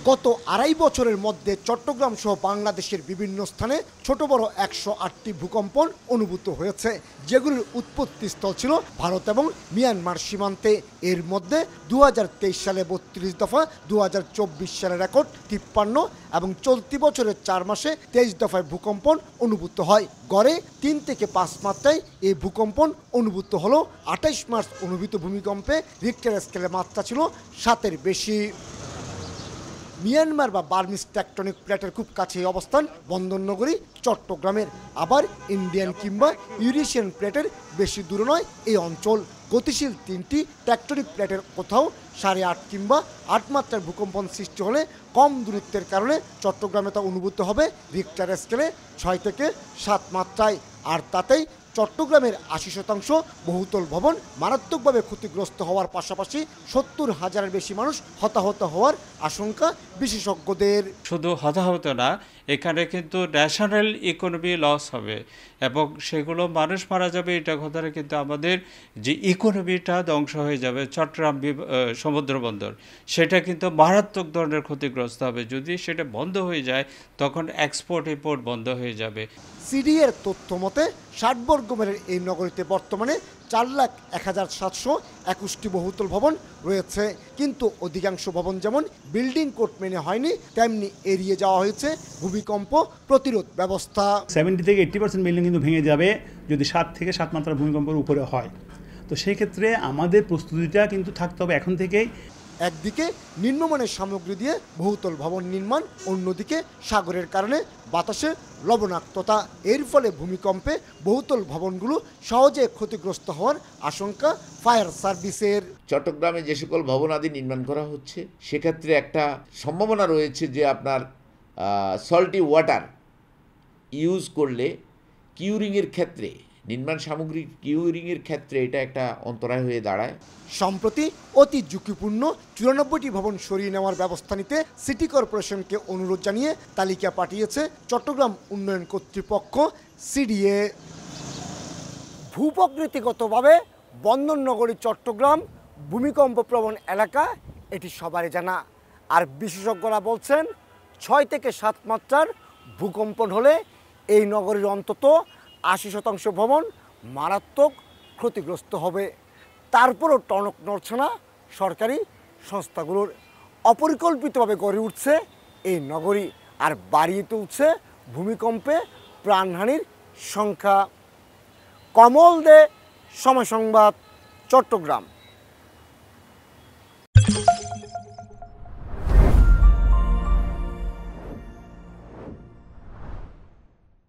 গত আড়াই বছরের মধ্যে চট্টগ্রাম সহ বাংলাদেশের বিভিন্ন স্থানে ছোট বড় 108টি ভূকম্পন অনুভূত হয়েছে, যেগুলির উৎপত্তিস্থল ছিল ভারত এবং মিয়ানমার সীমান্তে। এর মধ্যে 2023 সালে 32 দফা, 2024 সালে রেকর্ড 53 এবং চলতি বছরের 4 মাসে 23 দফায় ভূকম্পন অনুভূত হয়। গড়ে 3 থেকে 5 মাত্রায় এই ভূকম্পন অনুভূত হলো। 28 মার্চ অনুভূত ভূমিকম্পে রিক্টার স্কেলের মাত্রা ছিল 7-এর বেশি। মিয়ানমার বা বার্মিজ টেকটনিক প্লেটের খুব কাছে অবস্থান বন্দরনগরী চট্টগ্রামের। আবার ইন্ডিয়ান কিংবা ইউরেশিয়ান প্লেটের বেশি দূরে নয় এই অঞ্চল। গতিশীল 3টি টেকটনিক প্লেটের কোথাও 8.5 কিংবা 8 মাত্রার ভূকম্পন সৃষ্টি হলে কম দূরত্বের কারণে চট্টগ্রামে তা অনুভূত হবে রিক্টার স্কেলে 6 থেকে 7 মাত্রায়। আর তাতেই চট্টগ্রামের 80% বহুতল ভবন মারাত্মকভাবে ক্ষতিগ্রস্ত হওয়ার পাশাপাশি 70,000-এর বেশি মানুষ হতাহত হওয়ার আশঙ্কা বিশেষজ্ঞদের। শুধু হতাহত না, এখানে কিন্তু ন্যাশনাল ইকোনমি লস হবে এবং সেগুলো মানুষ মারা যাবে, এটা কথাটা কিন্তু আমাদের যে ইকোনমিটা ধ্বংস হয়ে যাবে। চট্টগ্রাম সমুদ্র বন্দর সেটা কিন্তু মারাত্মক ধরনের ক্ষতিগ্রস্ত হবে। যদি সেটা বন্ধ হয়ে যায় তখন এক্সপোর্ট ইম্পোর্ট বন্ধ হয়ে যাবে। সিডিএর তথ্য মতে 60 বর্গ মাইলের এই নগরীতে বর্তমানে 4,01,721টি বহুতল ভবন রয়েছে, কিন্তু অধিকাংশ ভবন যেমন বিল্ডিং কোড মেনে হয়নি, তেমনি এড়িয়ে যাওয়া হয়েছে ভূমিকম্প প্রতিরোধ ব্যবস্থা। 70 থেকে 80% বিল্ডিং কিন্তু ভেঙে যাবে যদি 7 থেকে 7 মাত্রার ভূমিকম্পের উপরে হয়। তো সেই ক্ষেত্রে আমাদের প্রস্তুতিটা কিন্তু থাকতে হবে এখন থেকেই। একদিকে নিম্নমানের সামগ্রী দিয়ে বহুতল ভবন নির্মাণ, অন্যদিকে সাগরের কারণে বাতাসে লবণাক্ততা। এর ফলে ভূমিকম্পে বহুতল ভবনগুলো সহজে ক্ষতিগ্রস্ত হওয়ার আশঙ্কা ফায়ার সার্ভিসের। চট্টগ্রামে যে সকল ভবন আদি নির্মাণ করা হচ্ছে সেক্ষেত্রে একটা সম্ভাবনা রয়েছে যে আপনার সল্টি ওয়াটার ইউজ করলে কিউরিংয়ের ক্ষেত্রে, নির্মাণ সামগ্রী কিউরিংয়ের ক্ষেত্রে এটা একটা অন্তরায় হয়ে দাঁড়ায়। সম্প্রতি অতি ঝুঁকিপূর্ণ 94টি ভবন সরিয়ে নেওয়ার ব্যবস্থা নিতে সিটি কর্পোরেশনকে অনুরোধ জানিয়ে তালিকা পাঠিয়েছে চট্টগ্রাম উন্নয়ন কর্তৃপক্ষ সিডিএ। ভূপ্রকৃতিগতভাবে বন্দরনগরী চট্টগ্রাম ভূমিকম্প প্রবণ এলাকা, এটি সবারই জানা। আর বিশেষজ্ঞরা বলছেন 6 থেকে 7 মাত্রার ভূকম্পন হলে এই নগরীর অন্তত 80% ভবন মারাত্মক ক্ষতিগ্রস্ত হবে। তারপরও টনক নড়ছে না সরকারি সংস্থাগুলোর। অপরিকল্পিতভাবে গড়ে উঠছে এই নগরী, আর বাড়িয়ে তুলছে ভূমিকম্পে প্রাণহানির সংখ্যা। কমল দে, সময় সংবাদ, চট্টগ্রাম।